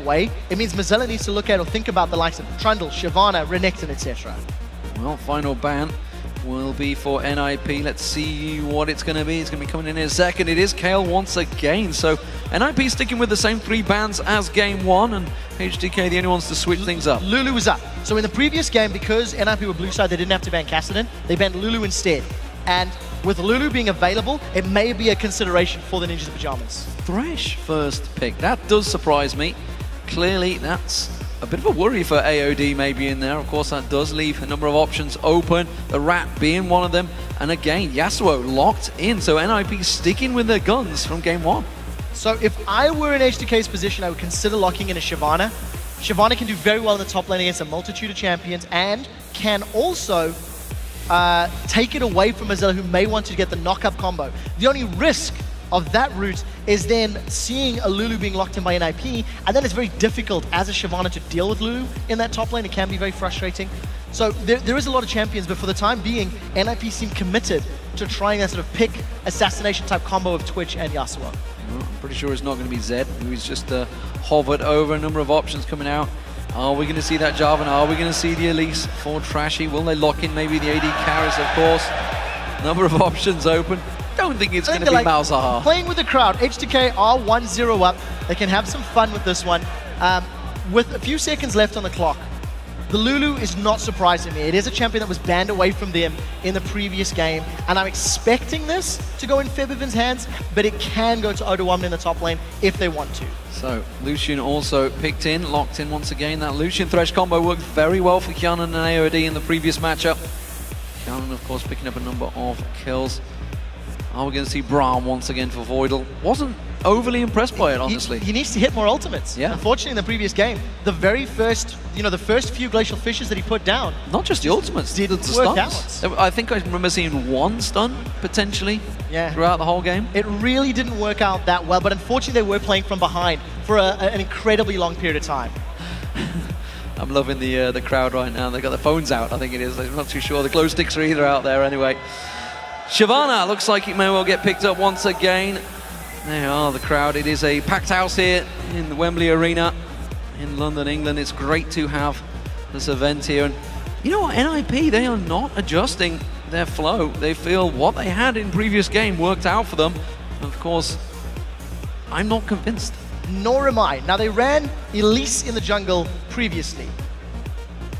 way, it means Mozilla needs to look at or think about the likes of Trundle, Shyvana, Renekton, etc. Well, final ban will be for NIP. Let's see what it's going to be. It's going to be coming in a second. It is Kale once again. So NIP sticking with the same 3 bans as game 1, and H2k the only ones to switch things up. Lulu was up. So in the previous game, because NIP were blue side, they didn't have to ban Kassadin. They banned Lulu instead. And with Lulu being available, it may be a consideration for the Ninjas of Pyjamas. Thresh first pick. That does surprise me. Clearly, that's a bit of a worry for AOD maybe in there. Of course, that does leave a number of options open, the Rat being one of them. And again, Yasuo locked in, so NIP sticking with their guns from game 1. So if I were in H2k's position, I would consider locking in a Shyvana. Shyvana can do very well in the top lane against a multitude of champions and can also take it away from Mozilla, who may want to get the knock-up combo. The only risk of that route is then seeing a Lulu being locked in by NIP, and then it's very difficult as a Shyvana to deal with Lulu in that top lane. It can be very frustrating. So there is a lot of champions, but for the time being, NIP seem committed to trying that sort of pick assassination type combo of Twitch and Yasuo. Well, I'm pretty sure it's not going to be Zed, who's just hovered over a number of options coming out. Are we going to see that Jarvan? Are we going to see the Elise for Trashy? Will they lock in maybe the AD carries, of course? Number of options open. Don't think it's going to be Malzahar. Playing with the crowd, H2k are 1-0 up. They can have some fun with this one. With a few seconds left on the clock, the Lulu is not surprising me. It is a champion that was banned away from them in the previous game, and I'm expecting this to go in Febiven's hands, but it can go to Odoamne in the top lane if they want to. So, Lucian also picked in, locked in once again. That Lucian Thresh combo worked very well for Kyanan and AOD in the previous matchup. Kyanan, of course, picking up a number of kills. Are we going to see Braum once again for Voidal? Wasn't overly impressed by it, honestly. He needs to hit more ultimates. Yeah. Unfortunately, in the previous game, the very first, the first few Glacial Fishes that he put down. Not just the ultimates, didn't the work stuns. out. I think I remember seeing 1 stun, potentially, throughout the whole game. It really didn't work out that well, but unfortunately they were playing from behind for an incredibly long period of time. I'm loving the crowd right now. They got their phones out, I think it is. I'm not too sure. The glow sticks are either out there anyway. Shyvana looks like it may well get picked up once again. There are the crowd. It is a packed house here in the Wembley Arena in London, England. It's great to have this event here. And you know what, NIP, they are not adjusting their flow. They feel what they had in previous game worked out for them. And of course, I'm not convinced. Nor am I. Now, they ran Elise in the jungle previously.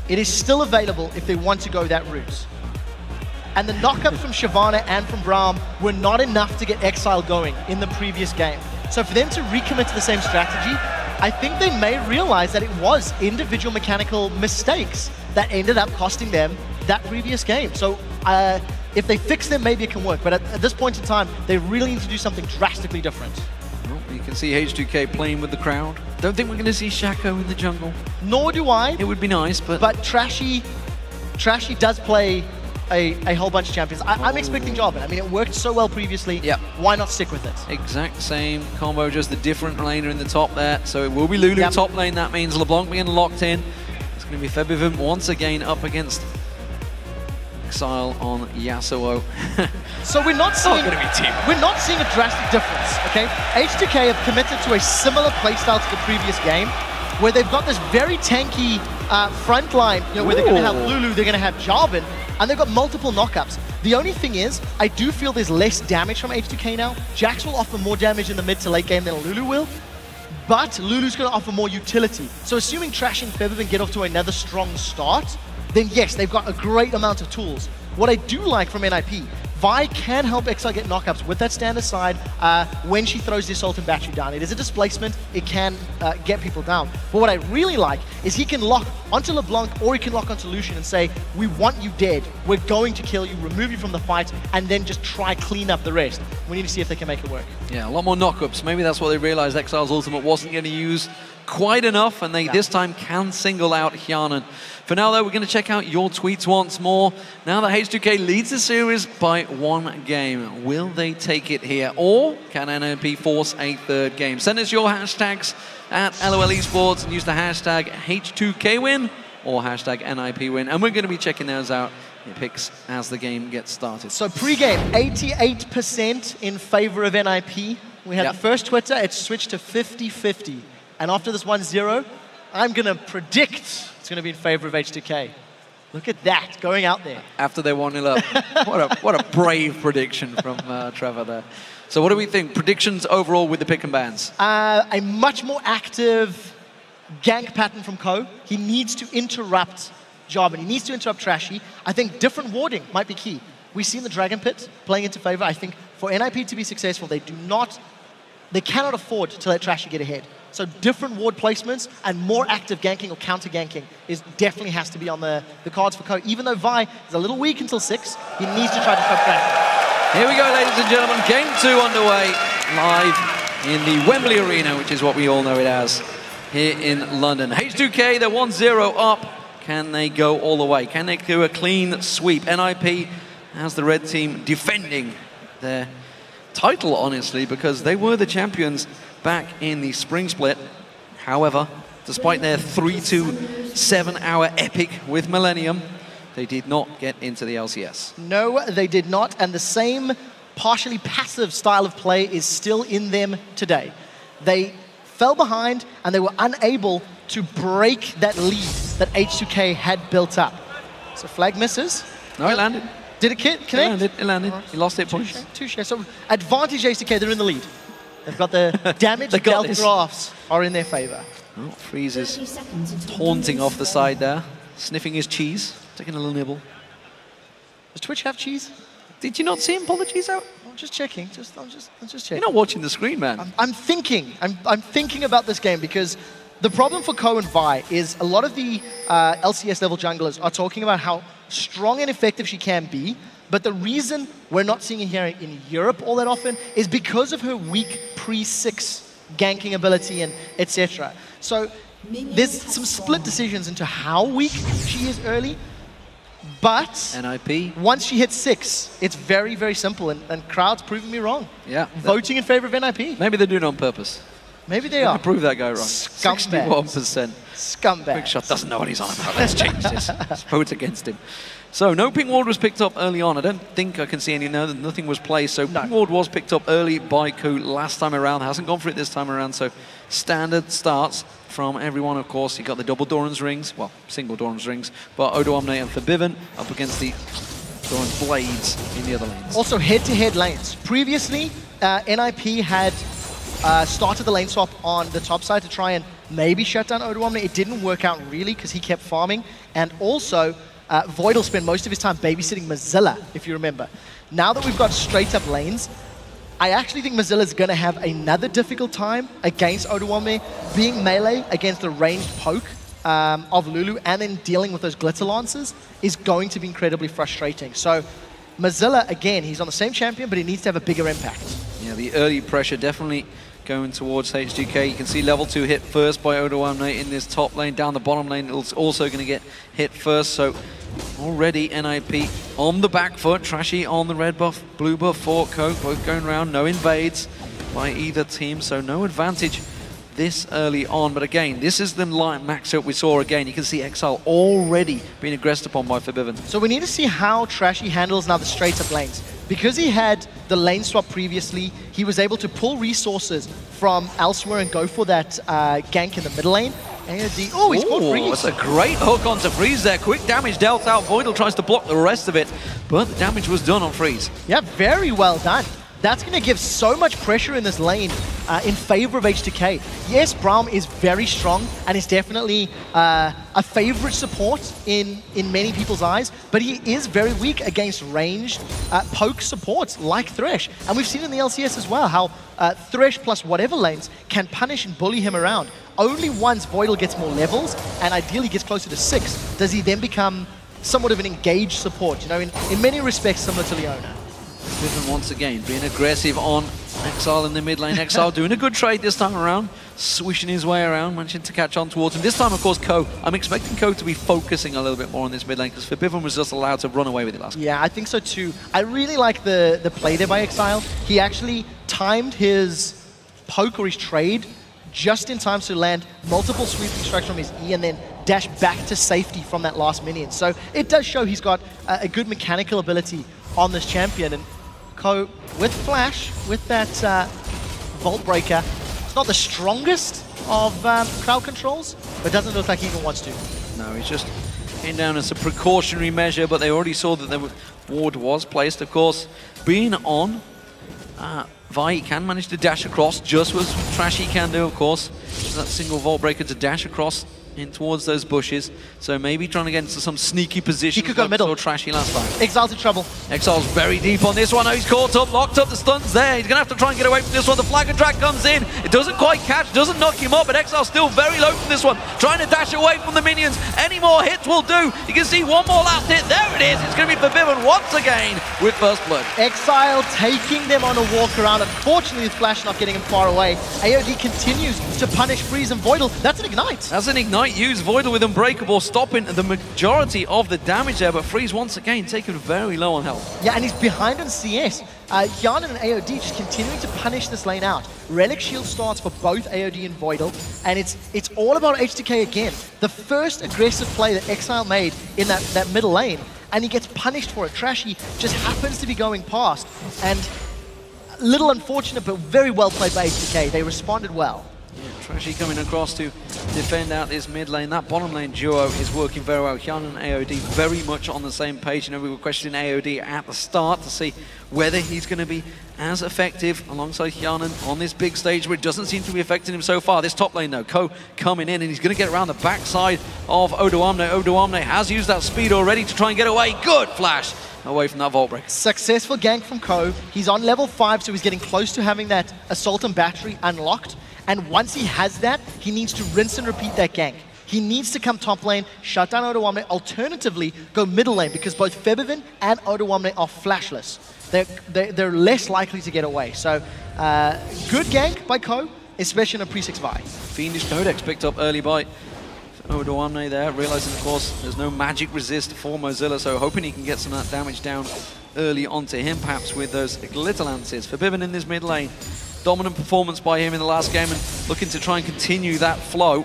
It is still available if they want to go that route. And the knockups from Shyvana and from Braum were not enough to get Exile going in the previous game. So for them to recommit to the same strategy, I think they may realize that it was individual mechanical mistakes that ended up costing them that previous game. So if they fix them, maybe it can work. But at this point in time, they really need to do something drastically different. Well, you can see H2k playing with the crowd. Don't think we're going to see Shaco in the jungle. Nor do I. It would be nice, but... But Trashy does play a whole bunch of champions. I'm expecting Jarvan. I mean, it worked so well previously. Yeah. Why not stick with it? Exact same combo, just a different laner in the top there. So it will be Lulu top lane. That means LeBlanc being locked in. It's going to be Febiven once again up against Exile on Yasuo. So we're not seeing a drastic difference, okay? H2k have committed to a similar playstyle to the previous game, where they've got this very tanky front line, where they're going to have Lulu, they're going to have Jarvan, and they've got multiple knockups. The only thing is, I do feel there's less damage from H2k now. Jax will offer more damage in the mid to late game than Lulu will, but Lulu's going to offer more utility. So assuming Trash and Febiven get off to another strong start, then yes, they've got a great amount of tools. What I do like from NIP, Vi can help Exile get knockups with that stand aside when she throws the Assault and Battery down. It is a displacement, it can get people down. But what I really like is he can lock onto LeBlanc or he can lock onto Lucian and say, we want you dead, we're going to kill you, remove you from the fight, and then just try clean up the rest. We need to see if they can make it work. Yeah, a lot more knockups. Maybe that's what they realized Exile's ultimate wasn't going to use quite enough, and they this time can single out Kyanan. For now, though, we're going to check out your tweets once more. Now that H2k leads the series by 1 game, will they take it here, or can NIP force a 3rd game? Send us your hashtags at LOL Esports and use the hashtag H2KWin or hashtag NIPWin, and we're going to be checking those out in picks as the game gets started. So pre-game, 88% in favor of NIP. We had the first Twitter, it switched to 50-50. And after this 1-0, I'm going to predict it's going to be in favor of H2k. Look at that, going out there. After they 1-0 up. What a brave prediction from Trevor there. So what do we think? Predictions overall with the pick and bans? A much more active gank pattern from Ko. He needs to interrupt Job, and he needs to interrupt Trashy. I think different warding might be key. We've seen the Dragon Pit playing into favor. I think for NIP to be successful, they cannot afford to let Trashy get ahead. So different ward placements and more active ganking or counter ganking definitely has to be on the cards for Ko. Even though Vi is a little weak until 6, he needs to try to stop Trashy. Here we go, ladies and gentlemen. Game 2 underway, live in the Wembley Arena, which is what we all know it as here in London. H2k, they're 1-0 up. Can they go all the way? Can they do a clean sweep? NIP has the red team defending their title, honestly, because they were the champions back in the spring split. However, despite their 3 to 7-hour epic with Millennium, they did not get into the LCS. No, they did not, and the same partially passive style of play is still in them today. They fell behind, and they were unable to break that lead that H2k had built up. So flag misses. No, it landed. Did it connect? It landed. He lost 8 points. Touché. So advantage H2k, they're in the lead. They've got the damage dealt graphs are in their favor. Oh, Freeze is taunting off the side there, sniffing his cheese, taking a little nibble. Does Twitch have cheese? Did you not see him pull the cheese out? I'm just checking. I'm just checking. You're not watching the screen, man. I'm thinking. I'm thinking about this game because the problem for Ko and Vi is a lot of the LCS level junglers are talking about how strong and effective she can be, but the reason we're not seeing it here in Europe all that often is because of her weak pre-6 ganking ability and etc. So there's some split decisions into how weak she is early, but NIP. Once she hits 6, it's very, very simple, and crowd's proving me wrong. Yeah. Voting in favor of NIP. Maybe they're doing it on purpose. Maybe they are. Prove that guy wrong. Scumbag. 61%. Scumbag. EpicSkillshot doesn't know what he's on about. Let's change this. Let's vote against him. So no ping ward was picked up early on. I don't think I can see any. No, nothing was placed. So ping ward was picked up early by Ku last time around. Hasn't gone for it this time around. So standard starts from everyone, of course. You got the double Doran's rings. Well, single Doran's rings. But Odoamne and Forbiven up against the Doran's blades in the other lanes. Also head-to-head lanes. Previously, NIP had started the lane swap on the top side to try and maybe shut down Odoamne. It didn't work out really because he kept farming. And also, Void will spend most of his time babysitting Mozilla, if you remember. Now that we've got straight-up lanes, I actually think Mozilla's going to have another difficult time against Odoamne, being melee against the ranged poke of Lulu, and then dealing with those glitter lances is going to be incredibly frustrating. So Mozilla, again, he's on the same champion, but he needs to have a bigger impact. Yeah, the early pressure definitely going towards H2k. You can see level 2 hit first by Odoamne in this top lane. Down the bottom lane, it's also going to get hit first. So already NIP on the back foot. Trashy on the red buff, blue buff for Coke. Both going around. No invades by either team, so no advantage this early on. But again, this is the line matchup we saw again. You can see Exile already being aggressed upon by Forbiven. So we need to see how Trashy handles now the straight-up lanes. Because he had the lane swap previously, he was able to pull resources from elsewhere and go for that gank in the middle lane. And he's caught Freeze. That's a great hook onto Freeze there. Quick damage dealt out. Voidal tries to block the rest of it, but the damage was done on Freeze. Yeah, very well done. That's going to give so much pressure in this lane in favor of H2k. Yes, Braum is very strong and is definitely a favorite support in many people's eyes, but he is very weak against ranged poke supports like Thresh. And we've seen in the LCS as well how Thresh plus whatever lanes can punish and bully him around. Only once Voidal gets more levels and ideally gets closer to 6 does he then become somewhat of an engaged support, you know, in many respects similar to Leona. Forbiven once again being aggressive on Exile in the mid lane. Exile doing a good trade this time around, swishing his way around, managing to catch on towards him. This time, of course, Ko. I'm expecting Ko to be focusing a little bit more on this mid lane because Forbiven was just allowed to run away with it last game. Yeah, I think so too. I really like the play there by Exile. He actually timed his poke or his trade just in time to land multiple sweeping strikes from his E and then dash back to safety from that last minion. So it does show he's got a good mechanical ability on this champion. And Ko, with Flash, with that Vault Breaker, it's not the strongest of crowd controls, but doesn't look like he even wants to. No, he's just came down as a precautionary measure, but they already saw that the ward was placed. Of course, being on, Vi can manage to dash across, just what Trashy can do, of course. Just that single Vault Breaker to dash across in towards those bushes. So maybe trying to get into some sneaky position. He could go middle. Trashy last time. Exile's in trouble. Exile's very deep on this one. Oh, he's caught up, locked up the stuns there. He's going to have to try and get away from this one. The flag and drag comes in. It doesn't quite catch, doesn't knock him up, but Exile's still very low from this one. Trying to dash away from the minions. Any more hits will do. You can see one more last hit. There it is. It's going to be Forbidden once again with First Blood. Exile taking them on a walk around. Unfortunately, with Flash not getting him far away. AOD continues to punish Freeze and Voidal. That's an Ignite. That's an Ignite used. Voidal with Unbreakable, stopping the majority of the damage there, but Freeze once again taken very low on health. Yeah, and he's behind on CS. Hjarnan and AOD just continuing to punish this lane out. Relic Shield starts for both AOD and Voidal, and it's all about H2k again. The first aggressive play that Exile made in that middle lane, and he gets punished for it. Trashy just happens to be going past, and little unfortunate, but very well played by H2k. They responded well. Yeah, Trashy coming across to defend out this mid lane. That bottom lane duo is working very well. Hjarnan and AOD very much on the same page. You know, we were questioning AOD at the start to see whether he's going to be as effective alongside Hjarnan on this big stage, where it doesn't seem to be affecting him so far. This top lane though, Ko coming in, and he's going to get around the backside of Odoamne. Odoamne has used that speed already to try and get away. Good flash away from that Vault Break. Successful gank from Ko. He's on level 5, so he's getting close to having that Assault and Battery unlocked. And once he has that, he needs to rinse and repeat that gank. He needs to come top lane, shut down Odoamne, alternatively go middle lane, because both Febiven and Odoamne are flashless. They're less likely to get away. So good gank by Ko, especially in a pre-6 Vi. Fiendish Codex picked up early by Odoamne there, realizing of course there's no magic resist for Mozilla, so hoping he can get some of that damage down early onto him, perhaps with those little lances. Forbidden in this mid lane. Dominant performance by him in the last game, and looking to try and continue that flow.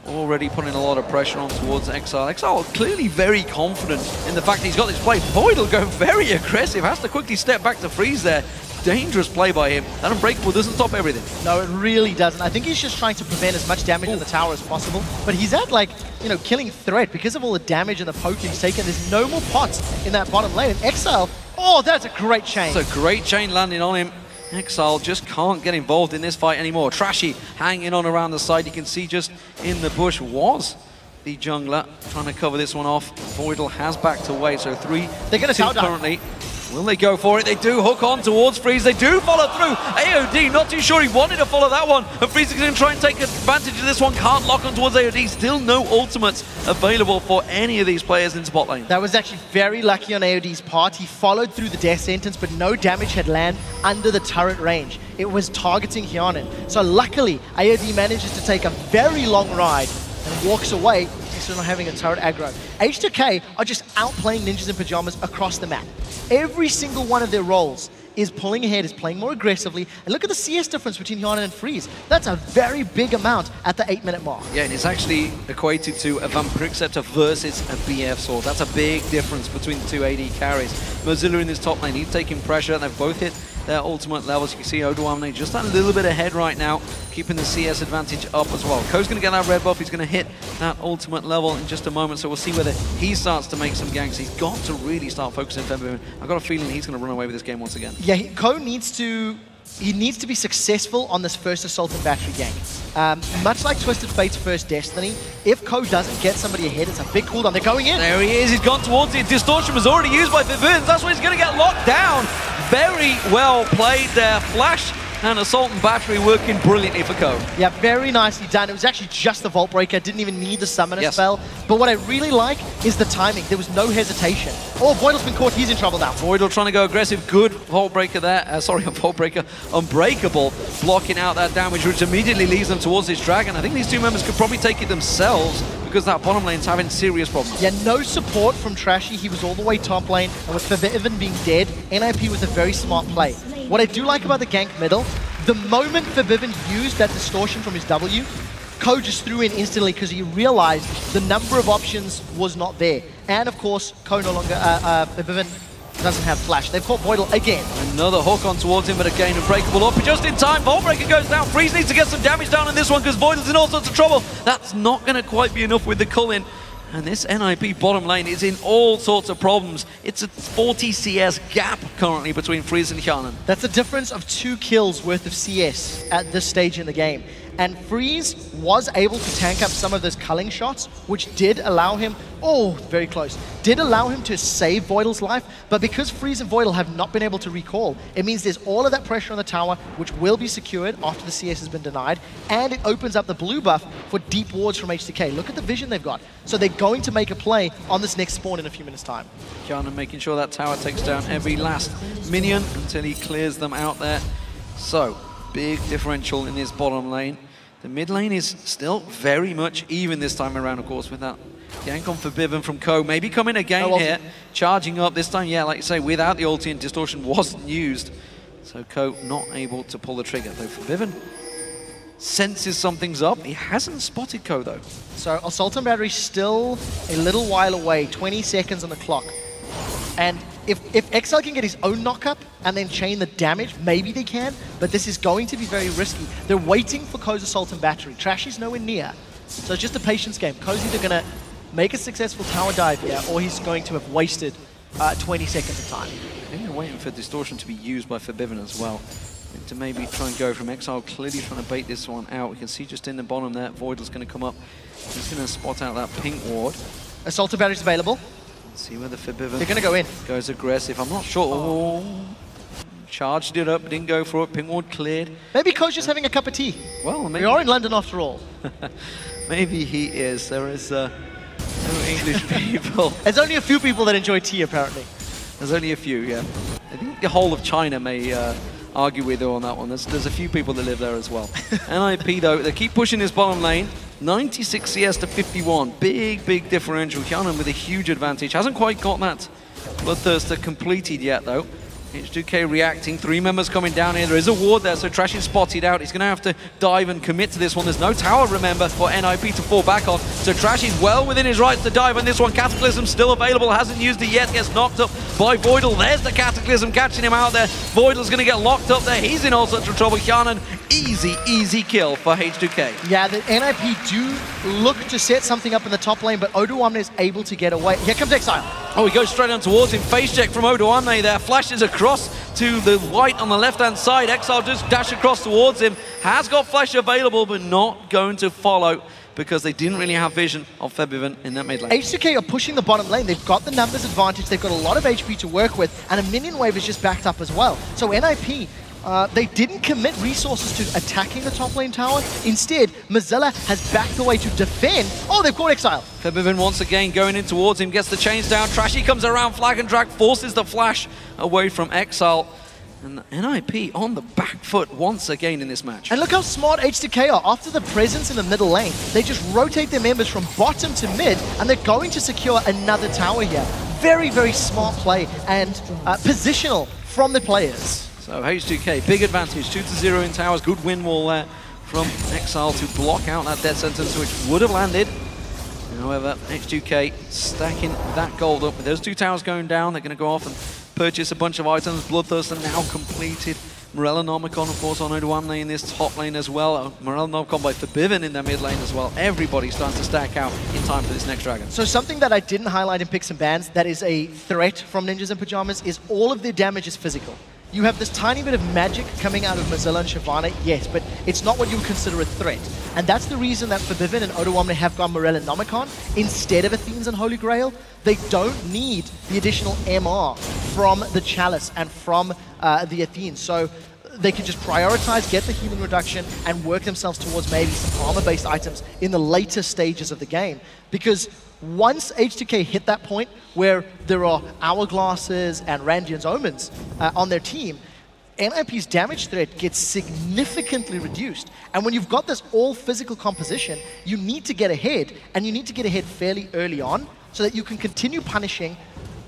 Already putting a lot of pressure on towards Exile. Exile clearly very confident in the fact that he's got this play. Voidal going very aggressive, has to quickly step back to freeze there. Dangerous play by him. That Unbreakable doesn't stop everything. No, it really doesn't. I think he's just trying to prevent as much damage in the tower as possible. But he's at, like, you know, killing threat because of all the damage and the poke he's taken. There's no more pots in that bottom lane. And Exile, oh, that's a great chain. It's a great chain landing on him. Exile just can't get involved in this fight anymore. Trashy hanging on around the side. You can see just in the bush was the jungler trying to cover this one off. Voidal has backed away, so 3 they're going to tower currently. Will they go for it? They do hook on towards Freeze. They do follow through. AOD, not too sure he wanted to follow that one. And Freeze is going to try and take advantage of this one. Can't lock on towards AOD. Still no ultimates available for any of these players in bot lane. That was actually very lucky on AOD's part. He followed through the death sentence, but no damage had landed under the turret range. It was targeting Hjarnan. So luckily, AOD manages to take a very long ride and walks away instead of not having a turret aggro. H2k are just outplaying Ninjas in Pyjamas across the map. Every single one of their roles is pulling ahead, is playing more aggressively. And look at the CS difference between Hjarnan and Freeze. That's a very big amount at the 8-minute mark. Yeah, and it's actually equated to a Vampiric Scepter versus a BF Sword. That's a big difference between the two AD carries. Mozilla in this top lane, he's taking pressure, and they've both hit their ultimate levels. You can see Odoamne just a little bit ahead right now, keeping the CS advantage up as well. Ko's going to get that red buff. He's going to hit that ultimate level in just a moment, so we'll see whether he starts to make some ganks. He's got to really start focusing on Febiven. I've got a feeling he's going to run away with this game once again. Yeah, Ko needs to be successful on this first Assault and Battery gank. Much like Twisted Fate's first Destiny, if Ko doesn't get somebody ahead, it's a big cooldown. They're going in. There he is. He's gone towards it. Distortion was already used by Forbidden. That's why he's going to get locked down. Very well played there. Flash and Assault and Battery working brilliantly for Ko. Yeah, very nicely done. It was actually just the Vault Breaker. Didn't even need the Summoner spell. But what I really like is the timing. There was no hesitation. Oh, Voidal's been caught. He's in trouble now. Voidal trying to go aggressive. Good Vault Breaker there. Sorry, a Vault Breaker. Unbreakable. Blocking out that damage, which immediately leads them towards this dragon. I think these two members could probably take it themselves, because that bottom lane's having serious problems. Yeah, no support from Trashy. He was all the way top lane, and with Forbidden being dead, NIP was a very smart play. What I do like about the gank middle, the moment Forbidden used that distortion from his W, Ko just threw in instantly because he realized the number of options was not there. And of course, Ko no longer, Forbidden doesn't have flash. They've caught Voidal again. Another hook on towards him, but again, Unbreakable up just in time. Vaultbreaker goes down. Freeze needs to get some damage down in this one because Voidal's in all sorts of trouble. That's not going to quite be enough with the Cullen. And this NIP bottom lane is in all sorts of problems. It's a 40 CS gap currently between Freeze and Hjanen. That's a difference of 2 kills worth of CS at this stage in the game. And Freeze was able to tank up some of those culling shots, which did allow him, oh, very close, did allow him to save Voidal's life, but because Freeze and Voidal have not been able to recall, it means there's all of that pressure on the tower, which will be secured after the CS has been denied, and it opens up the blue buff for deep wards from H2k. Look at the vision they've got. So they're going to make a play on this next spawn in a few minutes' time. Hjanen making sure that tower takes down every last minion until he clears them out there. So, big differential in his bottom lane. The mid lane is still very much even this time around, of course, with that gank on Forbidden from Ko. Maybe coming again here, charging up this time, yeah, like you say, without the ulti and distortion wasn't used. So Ko not able to pull the trigger, though Forbidden senses something's up. He hasn't spotted Ko, though. So Assault and Battery still a little while away, 20 seconds on the clock. And if Exile can get his own knock-up and then chain the damage, maybe they can, but this is going to be very risky. They're waiting for Ko's Assault and Battery. Trashy's nowhere near, so it's just a patience game. Ko's either going to make a successful tower dive here, or he's going to have wasted 20 seconds of time. I think they're waiting for Distortion to be used by Forbidden as well. To maybe try and go from Exile, clearly trying to bait this one out. We can see just in the bottom there, Voidal's going to come up. He's going to spot out that pink ward. Assault and Battery's available. See where the Forbidden They're going to go in. Goes aggressive. I'm not sure. Oh. Charged it up, didn't go for it. Pink ward cleared. Maybe Ko's just having a cup of tea. Well, maybe. We are in London after all. Maybe he is. There is no English people. There's only a few people that enjoy tea, apparently. There's only a few, yeah. I think the whole of China may argue with her on that one. There's a few people that live there as well. NIP, though, they keep pushing this bottom lane. 96 CS to 51. Big differential. Hjanen with a huge advantage. Hasn't quite got that Bloodthirster completed yet, though. H2k reacting. 3 members coming down here. There is a ward there, so Trash is spotted out. He's going to have to dive and commit to this one. There's no tower, remember, for NIP to fall back on. So Trash is well within his rights to dive on this one. Cataclysm still available. Hasn't used it yet. Gets knocked up by Voidal. There's the Cataclysm catching him out there. Voidal's going to get locked up there. He's in all sorts of trouble. Hjanen, easy kill for H2k. Yeah, the NIP do look to set something up in the top lane, but Odoamne is able to get away. Here comes Exile. Oh, he goes straight on towards him. Face check from Odoamne there. Flashes across to the white on the left-hand side. Exile just dash across towards him. Has got flash available, but not going to follow because they didn't really have vision of Forbidden in that mid lane. H2k are pushing the bottom lane. They've got the numbers advantage. They've got a lot of HP to work with, and a minion wave is just backed up as well. So NIP, they didn't commit resources to attacking the top lane tower. Instead, Mozilla has backed away to defend. Oh, they've caught Exile. Forbidden once again going in towards him, gets the chains down. Trashy comes around, flag and drag, forces the flash away from Exile. And NIP on the back foot once again in this match. And look how smart H2k are. After the presence in the middle lane, they just rotate their members from bottom to mid, and they're going to secure another tower here. Very smart play and positional from the players. So H2k, big advantage, 2-0 in towers, good win wall there from Exile to block out that death sentence, which would have landed. However, H2k stacking that gold up. With those 2 towers going down, they're going to go off and purchase a bunch of items. Bloodthirster now completed. Morellonomicon, of course, on Odoamne in this top lane as well. Morellonomicon by Forbidden in their mid lane as well. Everybody's starting to stack out in time for this next dragon. So something that I didn't highlight in Picks and Bans that is a threat from Ninjas in Pyjamas is all of their damage is physical. You have this tiny bit of magic coming out of Mozilla and Shyvana, yes, but it's not what you would consider a threat. And that's the reason that Forbidden and Odoamne have gone Morellonomicon instead of Athenes and Holy Grail. They don't need the additional MR from the Chalice and from the Athenes. So they can just prioritize, get the healing reduction, and work themselves towards maybe some armor-based items in the later stages of the game. Because once H2k hit that point where there are Hourglasses and Randian's Omens on their team, NIP's damage threat gets significantly reduced. And when you've got this all-physical composition, you need to get ahead, and you need to get ahead fairly early on so that you can continue punishing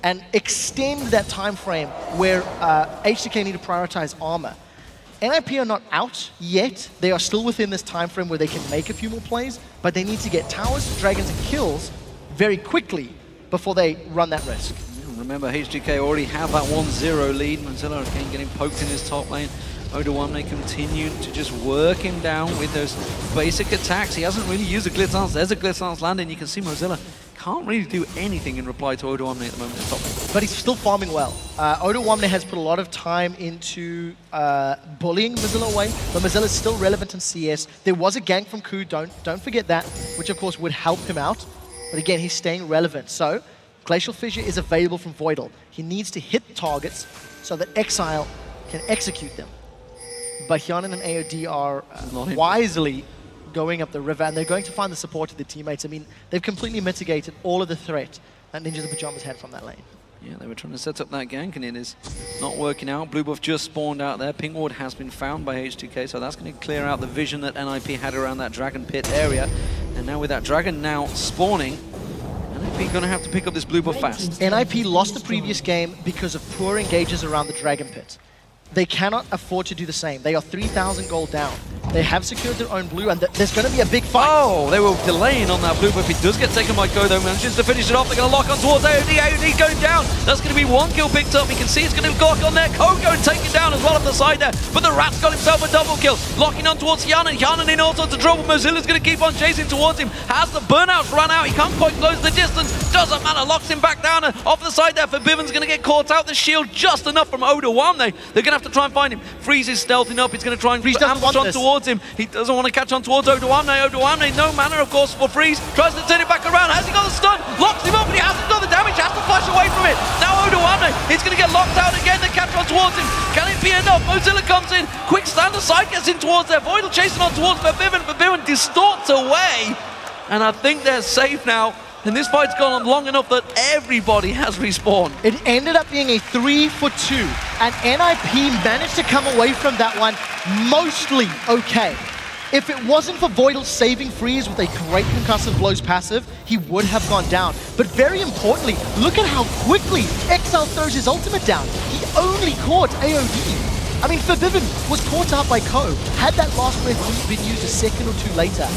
and extend that time frame where H2k need to prioritize armor. NIP are not out yet. They are still within this time frame where they can make a few more plays, but they need to get towers, dragons, and kills very quickly before they run that risk. remember, H2k already have that 1-0 lead. Mozilla again getting poked in his top lane. Oda continuing to just work him down with those basic attacks. He hasn't really used a Glitz Lance. There's a Glitz Lance landing. You can see Mozilla can't really do anything in reply to Oda at the moment in top lane. But he's still farming well. Oda has put a lot of time into bullying Mozilla away, but Mozilla is still relevant in CS. There was a gank from Ku, don't forget that, which of course would help him out. But again, he's staying relevant. So, Glacial Fissure is available from Voidal. He needs to hit targets so that Exile can execute them. But Hyanin and AOD are wisely going up the river, and they're going to find the support of their teammates. I mean, they've completely mitigated all of the threat that Ninjas and Pyjamas had from that lane. Yeah, they were trying to set up that gank, and it is not working out. Blue buff just spawned out there. Pink ward has been found by H2k, so that's going to clear out the vision that NIP had around that Dragon Pit area. And now with that Dragon now spawning, NIP going to have to pick up this blue buff fast. NIP lost the previous game because of poor engages around the Dragon Pit. They cannot afford to do the same. They are 3,000 gold down. They have secured their own blue, and there's going to be a big fight. Oh, they were delaying on that blue, but if it does get taken by Ko, though, manages to finish it off. They're going to lock on towards AOD. AOD going down. That's going to be one kill picked up. You can see it's going to lock on there. Ko going taken down as well off the side there. But the Rat's got himself a double kill. Locking on towards Hyanin. Hyanin in all sorts of trouble. Mozilla's going to keep on chasing towards him. Has the burnouts run out? He can't quite close the distance. Doesn't matter. Locks him back down. And off the side there for Biven's going to get caught out. The shield just enough from Oda Wamne. They're going to have to try and find him. Freeze is stealthing up. He's going to try and ambush on towards him. He doesn't want to catch on towards Oda Wamne. Oda Wamne, no mana, of course, for Freeze. Tries to turn it back around. Has he got the stun? Locks him up, but he hasn't done the damage. Has to flash away from it. Now Oda Wamne, he's going to get locked out again. They catch on towards him. Can it be enough? Mozilla comes in. Quick stand aside, gets in towards there. Voidal chasing on towards Verbiven. Verbiven distorts away. And I think they're safe now. And this fight's gone on long enough that everybody has respawned. It ended up being a 3-for-2, and NIP managed to come away from that one mostly okay. If it wasn't for Voidal saving Freeze with a great concussive blows passive, he would have gone down. But very importantly, look at how quickly Exile throws his ultimate down. He only caught AOD. I mean, Verbiven was caught out by Ko. Had that last breath been used a second or two later,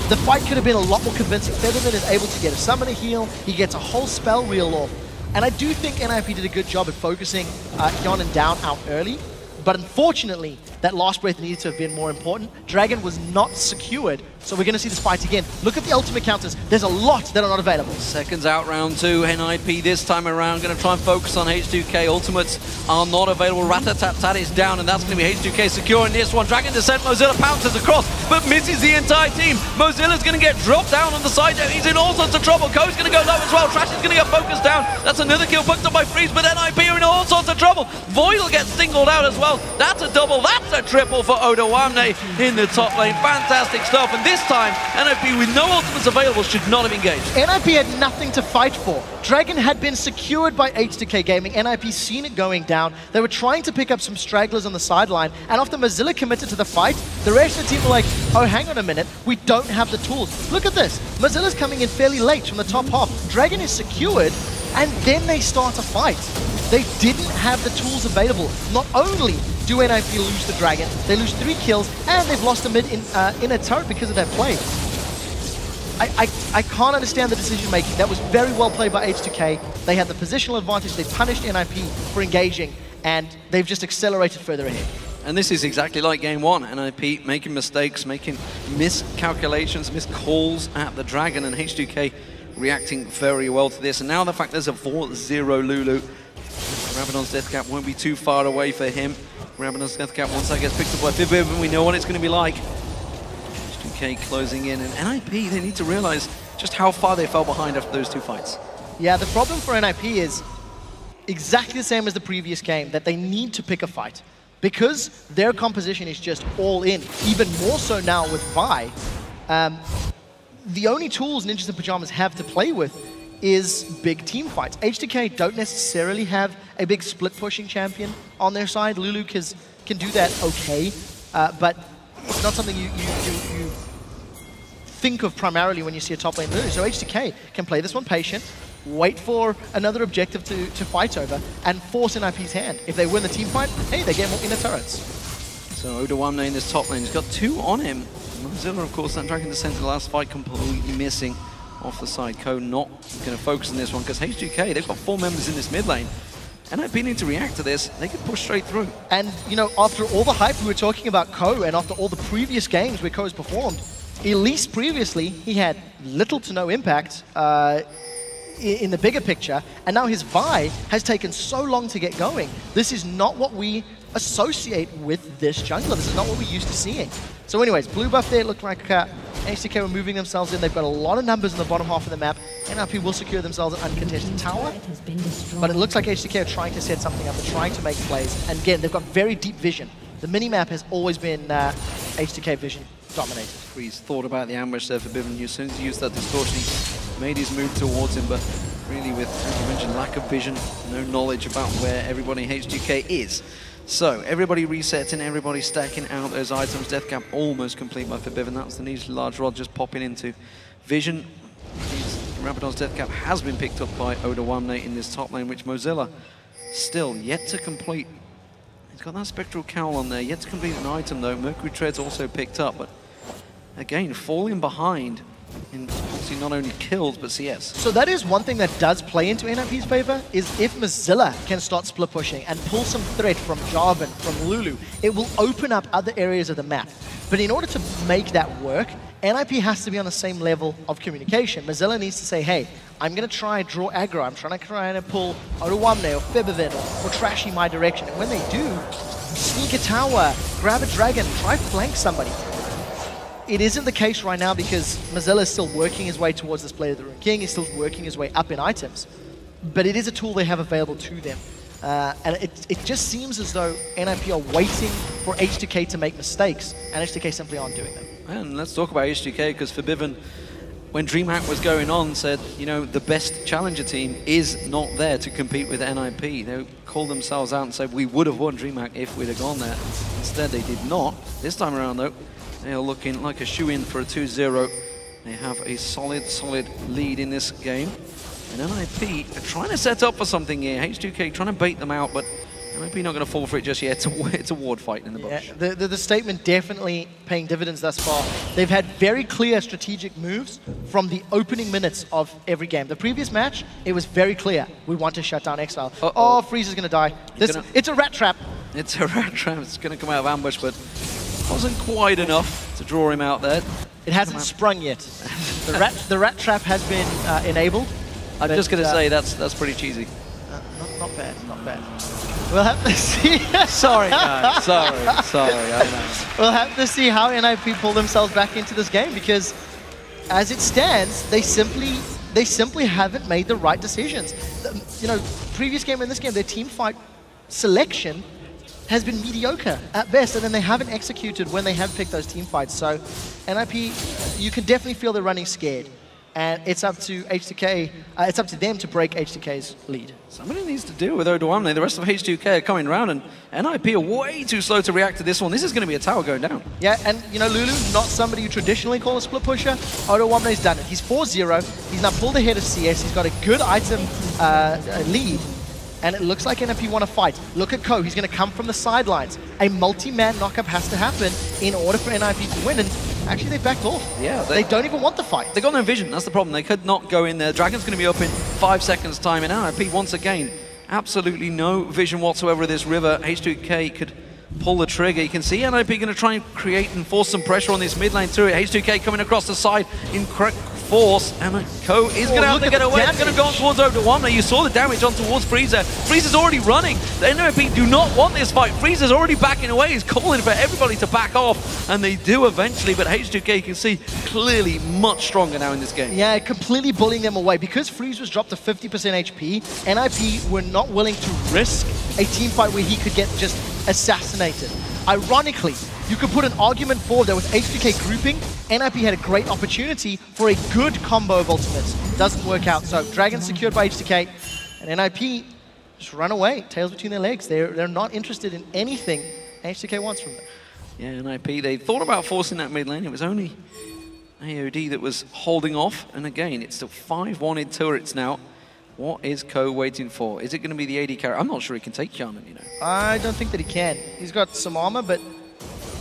the fight could have been a lot more convincing. Featherman is able to get a summoner heal, he gets a whole spell reel off. And I do think NIP did a good job at focusing Hyanin down out early, but unfortunately, that last breath needed to have been more important. Dragon was not secured, so we're going to see this fight again. Look at the ultimate counters. There's a lot that are not available. Seconds out, round two. NIP this time around going to try and focus on H2k. Ultimates are not available. Rat-a-tat-tat is down, and that's going to be H2k securing this one. Dragon Descent, Mozilla pounces across, but misses the entire team. Mozilla's going to get dropped down on the side there. He's in all sorts of trouble. Ko's going to go low as well. Trash is going to get focused down. That's another kill booked up by Freeze, but NIP are in all sorts of trouble. Voidal gets singled out as well. That's a double. That's a triple for Oda Wamne in the top lane. Fantastic stuff. And this time, NIP with no ultimates available should not have engaged. NIP had nothing to fight for. Dragon had been secured by H2k Gaming. NIP seen it going down. They were trying to pick up some stragglers on the sideline. And after Mozilla committed to the fight, the rest of the team were like, oh, hang on a minute. We don't have the tools. Look at this. Mozilla's coming in fairly late from the top half. Dragon is secured, and then they start a fight. They didn't have the tools available. Not only do NIP lose the Dragon, they lose 3 kills, and they've lost a mid in a turret because of that play. I can't understand the decision making. That was very well played by H2k. They had the positional advantage. They punished NIP for engaging, and they've just accelerated further ahead. And this is exactly like game one. NIP making mistakes, making miscalculations, miscalls at the Dragon, and H2k reacting very well to this. And now the fact there's a 4-0 Lulu. Rabadon's death cap won't be too far away for him. Rabadon's death cap, once that gets picked up by Verbiven, we know what it's going to be like. H2k closing in, and NIP, they need to realize just how far they fell behind after those 2 fights. Yeah, the problem for NIP is exactly the same as the previous game, that they need to pick a fight. Because their composition is just all in, even more so now with Vi. The only tools Ninjas and Pyjamas have to play with is big team fights. H2k don't necessarily have a big split pushing champion on their side. Lulu can do that okay, but it's not something you think of primarily when you see a top lane Lulu. So H2k can play this one patient, wait for another objective to fight over, and force NIP's hand. If they win the team fight, hey, they get more inner turrets. So Oda Wamne in this top lane, he's got 2 on him. Mozilla, of course, that Dragon Descent in the last fight completely missing. off the side. Ko not going to focus on this one because H2k, they've got 4 members in this mid lane. NIP need to react to this. They could push straight through. And, you know, after all the hype we were talking about Ko, and after all the previous games where Ko's performed, at least previously, he had little to no impact in the bigger picture, and now his Vi has taken so long to get going. This is not what we associate with this jungler. This is not what we're used to seeing. So anyways, blue buff there, looked like H2k were moving themselves in. They've got a lot of numbers in the bottom half of the map. NIP will secure themselves an uncontested tower, but it looks like H2k are trying to set something up. They're trying to make plays, and again, they've got very deep vision. The mini-map has always been H2k vision dominated. He's thought about the ambush there for Biven. As soon as he used that distortion, he made his move towards him, but really with, as you mentioned, lack of vision, no knowledge about where everybody in H2k is. So, everybody resetting, everybody stacking out those items. Death cap almost complete by Forbidden. That's the needed large rod just popping into vision. Rabadon's death cap has been picked up by Wembley in this top lane, which Mozilla still yet to complete. He's got that spectral cowl on there, yet to complete an item though. Mercury Tread's also picked up, but again, falling behind in obviously not only kills, but CS. So that is one thing that does play into NIP's favor, is if Mozilla can start split pushing and pull some threat from Jarvan, from Lulu, it will open up other areas of the map. But in order to make that work, NIP has to be on the same level of communication. Mozilla needs to say, hey, I'm going to try and draw aggro. I'm trying to pull Oruwamne or Fibivin or Trashy my direction. And when they do, sneak a tower, grab a dragon, try flank somebody. It isn't the case right now because Mozilla is still working his way towards this Blade of the Rune King. He's still working his way up in items. But it is a tool they have available to them. And it just seems as though NIP are waiting for H2k to make mistakes, and H2k simply aren't doing them. And let's talk about H2k, because Forbidden, when DreamHack was going on, said, you know, the best challenger team is not there to compete with NIP. They called themselves out and said, we would have won DreamHack if we'd have gone there. Instead, they did not. This time around, though, they are looking like a shoe-in for a 2-0. They have a solid lead in this game. And NIP are trying to set up for something here. H2k trying to bait them out, but NIP not going to fall for it just yet. It's a ward fight in the bush. Yeah, the statement definitely paying dividends thus far. They've had very clear strategic moves from the opening minutes of every game. The previous match, it was very clear. We want to shut down Exile. Oh, Freeze is going to die. It's a rat trap. It's a rat trap. It's going to come out of ambush, but wasn't quite enough to draw him out there. It hasn't sprung yet. The rat trap has been enabled. I'm just going to say that's pretty cheesy. Not bad, not bad. We'll have to see. Sorry, guys. Sorry. I know. We'll have to see how NIP pull themselves back into this game, because as it stands, they simply haven't made the right decisions. You know, previous game and this game, their team fight selection has been mediocre at best, and then they haven't executed when they have picked those team fights. So NIP, you can definitely feel they're running scared. And it's up to H2k, it's up to them to break H2k's lead. Somebody needs to deal with Oduamne. The rest of H2k are coming around, and NIP are way too slow to react to this one. This is going to be a tower going down. Yeah, and you know, Lulu, not somebody you traditionally call a split pusher. Oduamne's done it. He's 4-0. He's now pulled ahead of CS. He's got a good item lead. And it looks like NIP want to fight. Look at Ko, he's going to come from the sidelines. A multi-man knockup has to happen in order for NIP to win, and actually they backed off. Yeah, they don't even want the fight. They got no vision, that's the problem. They could not go in there. Dragon's going to be up in 5 seconds time, and NIP once again, absolutely no vision whatsoever of this river. H2k could pull the trigger. You can see NIP going to try and create and force some pressure on this mid lane turret. H2k coming across the side in correct force, and Ko is going to have to get away. It's going to go on towards Oduamne. You saw the damage on towards Freezer. Freezer's already running. The NIP do not want this fight. Freezer's already backing away. He's calling for everybody to back off, and they do eventually, but H2k you can see clearly much stronger now in this game. Yeah, completely bullying them away. Because Freeze was dropped to 50% HP, NIP were not willing to risk a team fight where he could get just assassinated. Ironically, you could put an argument forward that with H2k grouping, NIP had a great opportunity for a good combo of ultimates. Doesn't work out, so Dragon secured by H2k, and NIP just run away, tails between their legs. They're not interested in anything H2k wants from them. Yeah, NIP, they thought about forcing that mid lane. It was only AOD that was holding off, and again, it's still 5 wanted turrets now. What is Ko waiting for? Is it going to be the AD carry? I'm not sure he can take Shaman, you know. I don't think that he can. He's got some armor, but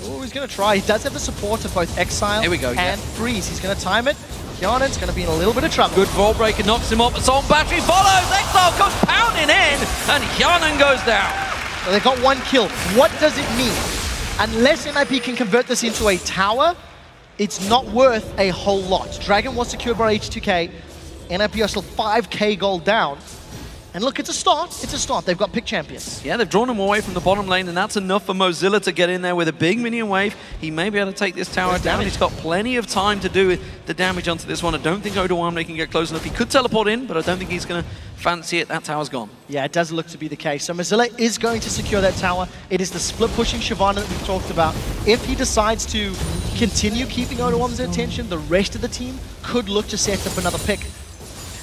he's going to try. He does have the support of both Exile and Freeze. He's going to time it. Kianan's going to be in a little bit of trouble. Good ball breaker, knocks him off. Assault battery follows. Exile comes pounding in, and Kianan goes down. So they've got 1 kill. What does it mean? Unless NIP can convert this into a tower, it's not worth a whole lot. Dragon was secured by H2k. NIP are still 5k gold down. And look, it's a start. It's a start. They've got pick champions. Yeah, they've drawn him away from the bottom lane, and that's enough for Mozilla to get in there with a big minion wave. He may be able to take this tower down. He's got plenty of time to do the damage onto this one. I don't think Odoamne can get close enough. He could teleport in, but I don't think he's going to fancy it. That tower's gone. Yeah, it does look to be the case. So Mozilla is going to secure that tower. It is the split pushing Shyvana that we've talked about. If he decides to continue keeping Odoamne's attention, the rest of the team could look to set up another pick.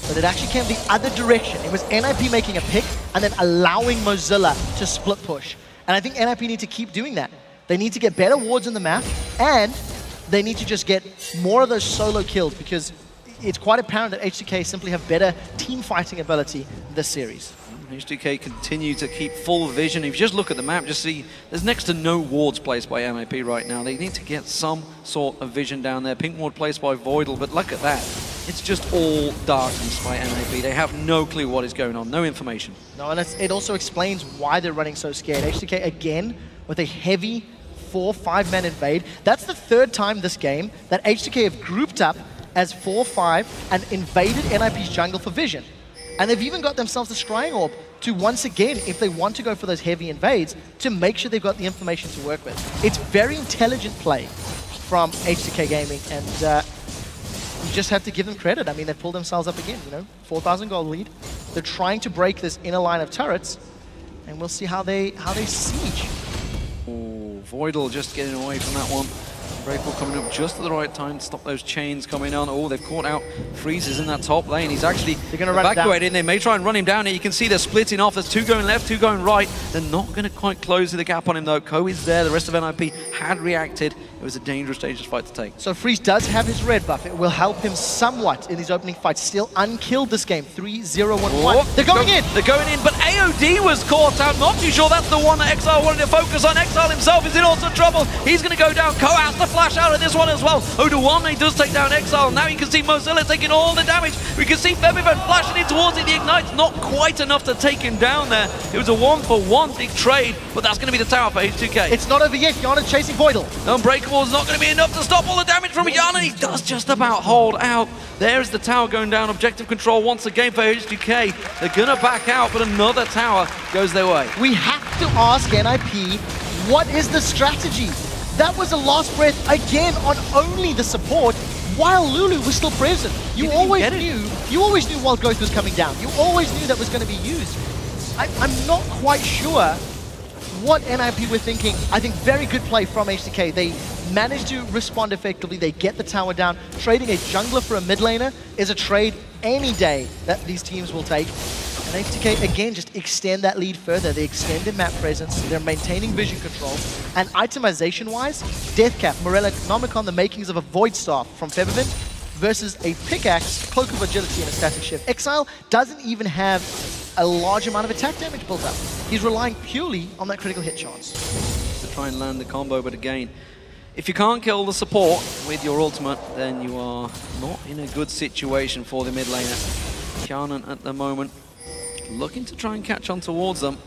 But it actually came the other direction. It was NIP making a pick and then allowing Mozilla to split push. And I think NIP need to keep doing that. They need to get better wards in the map, and they need to just get more of those solo kills, because it's quite apparent that H2k simply have better team fighting ability this series. H2k continue to keep full vision. If you just look at the map, just see there's next to no wards placed by MAP right now. They need to get some sort of vision down there. Pink ward placed by Voidal, but look at that. It's just all darkness by MAP. They have no clue what is going on, no information. No, and it also explains why they're running so scared. H2k again with a heavy 4-5-man invade. That's the 3rd time this game that H2k have grouped up as 4-5 and invaded NIP's jungle for vision. And they've even got themselves a Scrying Orb to, once again, if they want to go for those heavy invades, to make sure they've got the information to work with. It's very intelligent play from H2k Gaming, and you just have to give them credit. I mean, they've pulled themselves up again, 4,000 gold lead. They're trying to break this inner line of turrets, and we'll see how they siege. Oh, Voidal just getting away from that one. Breakable coming up just at the right time to stop those chains coming on. Oh, they've caught out Freezes in that top lane. He's actually evacuating. They may try and run him down here. You can see they're splitting off. There's 2 going left, 2 going right. They're not going to quite close the gap on him, though. Ko is there. The rest of NIP had reacted. It was a dangerous fight to take. So Freeze does have his red buff. It will help him somewhat in these opening fights. Still unkilled this game. 3-0-1-1. They're going in. They're going in, but AOD was caught out. Not too sure that's the one that Exile wanted to focus on. Exile himself is in also trouble. He's going to go down. Ko has to flash out of this one as well. Odoamne does take down Exile. Now you can see Mozilla taking all the damage. We can see Febiven flashing in towards it. The Ignite's not quite enough to take him down there. It was a 1-for-1 big trade, but that's going to be the tower for H2k. It's not over yet. Kianan's chasing Voidal. Unbreakable is not going to be enough to stop all the damage from Kianan. He does just about hold out. There's the tower going down. Objective control once again for H2k. They're going to back out, but another tower goes their way. We have to ask NIP, what is the strategy? That was a last breath again on only the support, while Lulu was still present. You always knew Wild Growth was coming down. You always knew that was going to be used. I'm not quite sure what NIP were thinking. I think very good play from H2k. They managed to respond effectively. They get the tower down. Trading a jungler for a mid laner is a trade any day that these teams will take. And H2k, again, just extend that lead further. They extend their map presence. They're maintaining vision control. And itemization-wise, Deathcap, Morella, Economicon, the makings of a Void Staff from Febiven versus a Pickaxe, Cloak of Agility, and a Static Shift. Exile doesn't even have a large amount of attack damage built up. He's relying purely on that critical hit chance. To try and land the combo, but again, if you can't kill the support with your ultimate, then you are not in a good situation for the mid laner. Kianan at the moment looking to try and catch on towards them.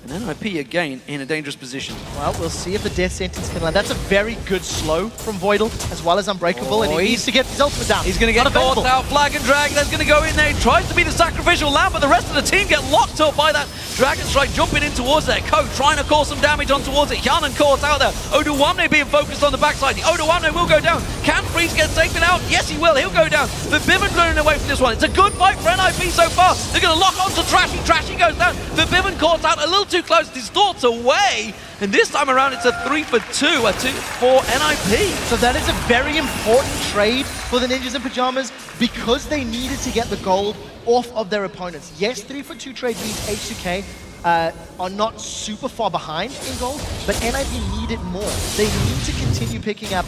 And NIP again in a dangerous position. Well, we'll see if the death sentence can land. That's a very good slow from Voidal, as well as Unbreakable, and he needs to get his ultimate down. He's going to get caught out. Flag and Drag, that's going to go in there. He tries to be the sacrificial lamb, but the rest of the team get locked up by that Dragon Strike jumping in towards there. Ko trying to cause some damage on towards it. Kianan caught out there. Odoamne being focused on the backside. The Odoamne will go down. Can Freeze get taken out? Yes, he will. He'll go down. But Vivian running away from this one. It's a good fight for NIP so far. They're going to lock on to Trashy. Trashy goes down. But Vivian caught out a little too close. Distorts away. And this time around, it's a 3-for-2, a 2 for NIP. So that is a very important trade for the Ninjas in Pyjamas because they needed to get the gold off of their opponents. Yes, 3-for-2 trade means H2k are not super far behind in gold, but NIP needed more. They need to continue picking up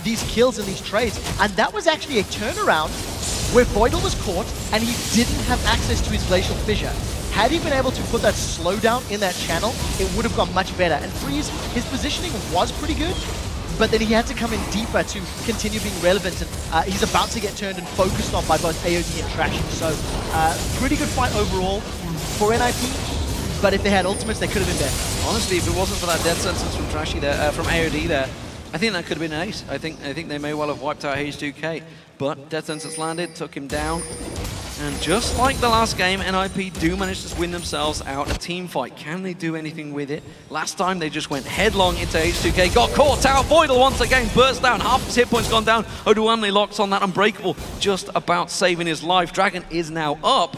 these kills in these trades. And that was actually a turnaround where Voidal was caught and he didn't have access to his Glacial Fissure. Had he been able to put that slowdown in that channel, it would have gone much better. And Freeze, his positioning was pretty good. but then he had to come in deeper to continue being relevant, and he's about to get turned and focused on by both AOD and Trashy. So pretty good fight overall for NIP, but if they had ultimates, they could have been better. Honestly, if it wasn't for that death sentence from Trashy there, from AOD there, I think that could have been an ace. I think they may well have wiped out H2k, but death sentence landed, took him down. And just like the last game, NIP do manage to win themselves out a team fight. Can they do anything with it? Last time they just went headlong into H2k, got caught out. Voidal once again burst down, half his hit points gone down. Wembley locks on that Unbreakable, just about saving his life. Dragon is now up,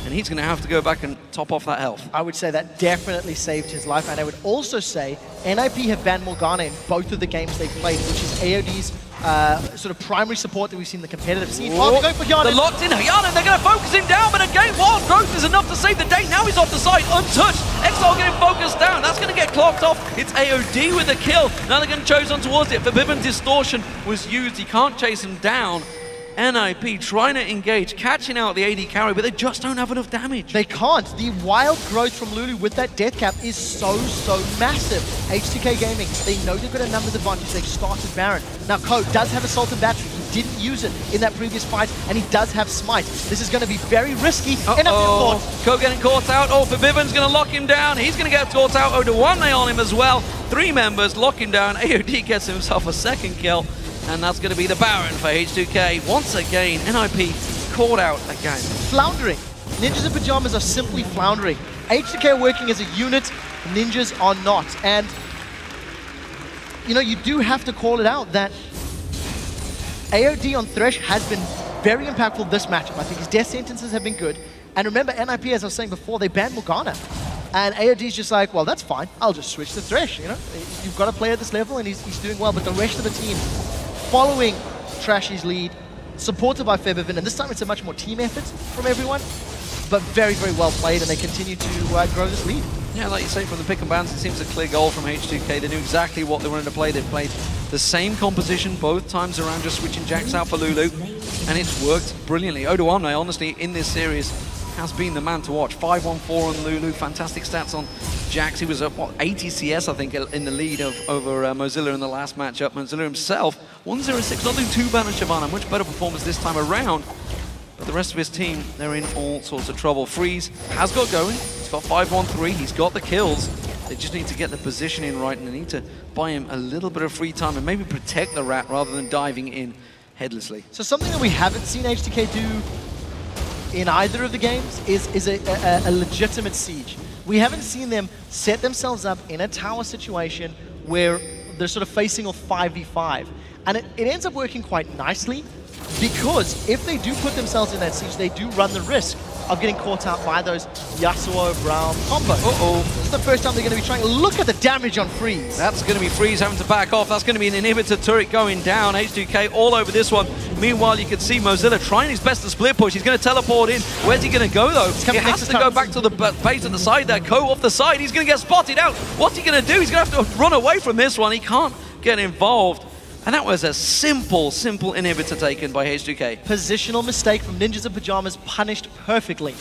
and he's going to have to go back and top off that health. I would say that definitely saved his life, and I would also say NIP have banned Morgana in both of the games they've played, which is AOD's sort of primary support that we've seen in the competitive scene. Oh, they're going for Yanin. They're locked in Yanin, they're going to focus him down, but again, Wild Growth is enough to save the day. Now he's off the side, untouched. Exile getting focused down. That's going to get clocked off. It's AOD with the kill. Now they're going to choose on towards it. Forbidden Distortion was used. He can't chase him down. NIP trying to engage, catching out the AD carry, but they just don't have enough damage. They can't. The wild growth from Lulu with that death cap is so massive. H2k Gaming, they know they've got a numbers advantage. They've started Baron. Now, Ko does have Assault and Battery. He didn't use it in that previous fight, and he does have Smite. This is going to be very risky. Ko getting caught out. Oh, Forbidden's going to lock him down. He's going to get caught out. Odoamne on him as well. 3 members lock him down. AOD gets himself a second kill. And that's going to be the Baron for H2k. Once again, NIP caught out again. Floundering. Ninjas in Pyjamas are simply floundering. H2k are working as a unit, Ninjas are not. And, you know, you do have to call it out that AOD on Thresh has been very impactful this matchup. I think his death sentences have been good. And remember, NIP, as I was saying before, they banned Morgana. And AOD's just like, well, that's fine. I'll just switch to Thresh, you know? You've got to play at this level, and he's doing well. But the rest of the team, following Trashy's lead, supported by Febiven, and this time it's a much more team effort from everyone, but very well played, and they continue to grow this lead. Yeah, like you say, from the pick and bans, it seems a clear goal from H2k. They knew exactly what they wanted to play. They played the same composition both times around, just switching Jax out for Lulu, and it's worked brilliantly. Odoamne, honestly, in this series, has been the man to watch. 5-1-4 on Lulu, fantastic stats on Jax. He was at, what, 80 CS, I think, in the lead over Mozilla in the last matchup. Mozilla himself, 1-0-6, not doing too bad on Shyvana. Much better performance this time around. But the rest of his team, they're in all sorts of trouble. Freeze has got going. He's got 5-1-3. He's got the kills. They just need to get the positioning right, and they need to buy him a little bit of free time and maybe protect the rat rather than diving in headlessly. So something that we haven't seen H2k do in either of the games is a legitimate siege. We haven't seen them set themselves up in a tower situation where they're sort of facing off 5v5. And it ends up working quite nicely, because if they do put themselves in that siege, they do run the risk of getting caught out by those Yasuo Brown combo. This is the first time they're going to be trying. Look at the damage on Freeze. That's going to be Freeze having to back off. That's going to be an inhibitor turret going down. H2k all over this one. Meanwhile, you can see Mozilla trying his best to split push. He's going to teleport in. Where's he going to go, though? He has to go back to the base at the side there. Ko off the side. He's going to get spotted out. What's he going to do? He's going to have to run away from this one. He can't get involved. And that was a simple inhibitor taken by H2k. Positional mistake from Ninjas in Pyjamas, punished perfectly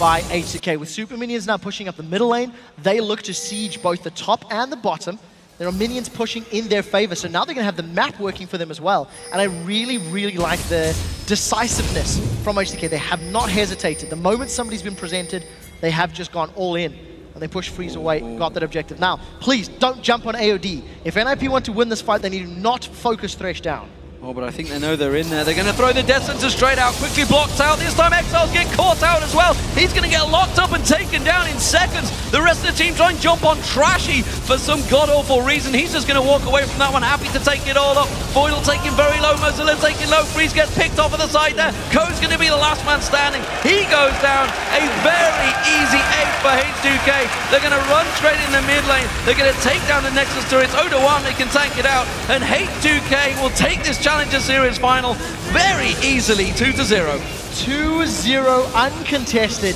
by H2k. With super minions now pushing up the middle lane, they look to siege both the top and the bottom. There are minions pushing in their favor, so now they're going to have the map working for them as well. And I really like the decisiveness from H2k. They have not hesitated. The moment somebody's been presented, they have just gone all in. And they push Freeze away, got that objective. Now, please don't jump on AOD. If NIP want to win this fight, they need to not focus Thresh down. Oh, but I think they know they're in there. They're going to throw the Death Sentence straight out, quickly blocked out. This time Exile's getting caught out as well. He's going to get locked up and taken down in seconds. The rest of the team try and jump on Trashy for some god-awful reason. He's just going to walk away from that one, happy to take it all up. Voidal taking very low, Mozilla taking low. Freeze gets picked off at the side there. Ko's going to be the last man standing. He goes down. A very easy 8 for H2k. They're going to run straight in the mid lane. They're going to take down the Nexus turrets. Odoamne can tank it out. And H2k will take this Challenger Series final very easily, 2-0. 2-0 uncontested.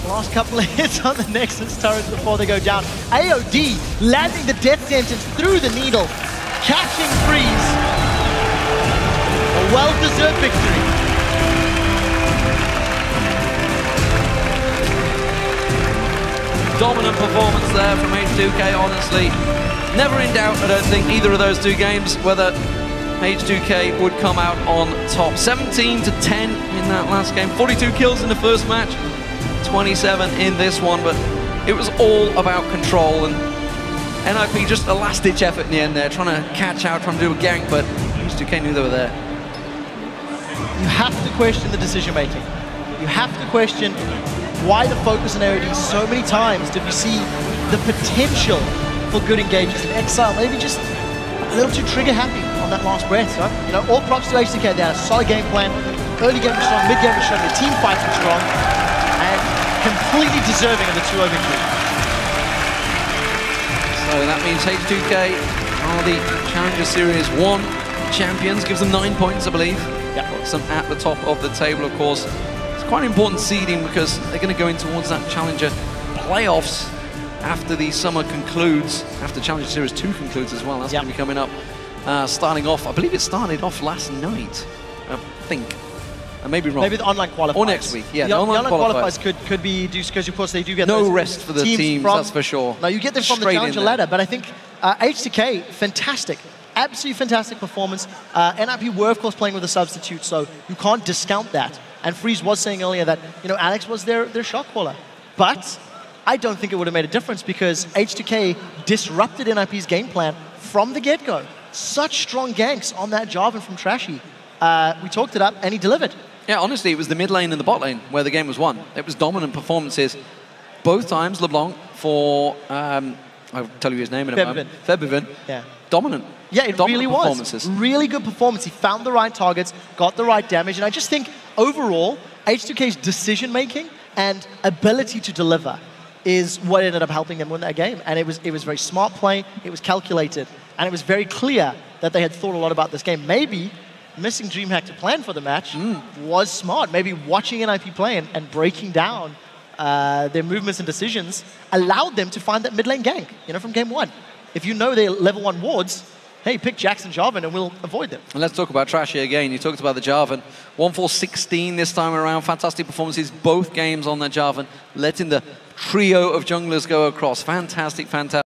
Last couple of hits on the Nexus turrets before they go down. AOD landing the death sentence through the needle, catching Freeze. A well-deserved victory. Dominant performance there from H2k, honestly. never in doubt, I don't think, either of those two games, whether H2k would come out on top. 17-10 in that last game. 42 kills in the first match, 27 in this one, but it was all about control, and NIP just a last-ditch effort in the end there, trying to catch out, trying to do a gank, but H2k knew they were there. You have to question the decision-making. You have to question why the focus on AOD so many times. Did we see the potential for good engages? And Exile maybe just a little too trigger-happy on that last breath, right? You know, all props to H2k. They had a solid game plan. Early game was strong, mid-game was strong, the team fight was strong, and completely deserving of the 2-0 victory. So that means H2k are the Challenger Series 1 champions. Gives them 9 points, I believe. Yeah. Puts them at the top of the table, of course. It's quite an important seeding because they're going to go in towards that Challenger playoffs after the summer concludes, after Challenger Series 2 concludes as well. That's going to be coming up. Starting off, I believe it started off last night, I think. I may be wrong. Maybe the online qualifiers. Or next week, yeah. The online qualifiers could be, because of course they do get no those rest for the teams, that's for sure. No, you get them from the Challenger ladder, but I think H2k, fantastic. Absolutely fantastic performance. NIP were, of course, playing with a substitute, so you can't discount that. And Freeze was saying earlier that, you know, Alex was their shot caller. But I don't think it would have made a difference because H2k disrupted NIP's game plan from the get-go. Such strong ganks on that Jarvan from Trashy. We talked it up, and he delivered. Yeah, honestly, it was the mid lane and the bot lane where the game was won. It was dominant performances. Both times, LeBlanc for, I'll tell you his name in a moment. Febivin. Yeah. Dominant. Yeah, it dominant really was. Really good performance. He found the right targets, got the right damage, and I just think overall, H2k's decision-making and ability to deliver is what ended up helping them win that game. And it was very smart play, it was calculated, and it was very clear that they had thought a lot about this game. Maybe missing DreamHack to plan for the match was smart. Maybe watching NIP play and breaking down their movements and decisions allowed them to find that mid lane gank, you know, from game 1. If you know they're level 1 wards, hey, pick Jackson Jarvan and we'll avoid them. And let's talk about Trashy again. You talked about the Jarvan. 1-4-16 this time around. Fantastic performances, both games on the Jarvan, letting the trio of junglers go across. Fantastic, fantastic.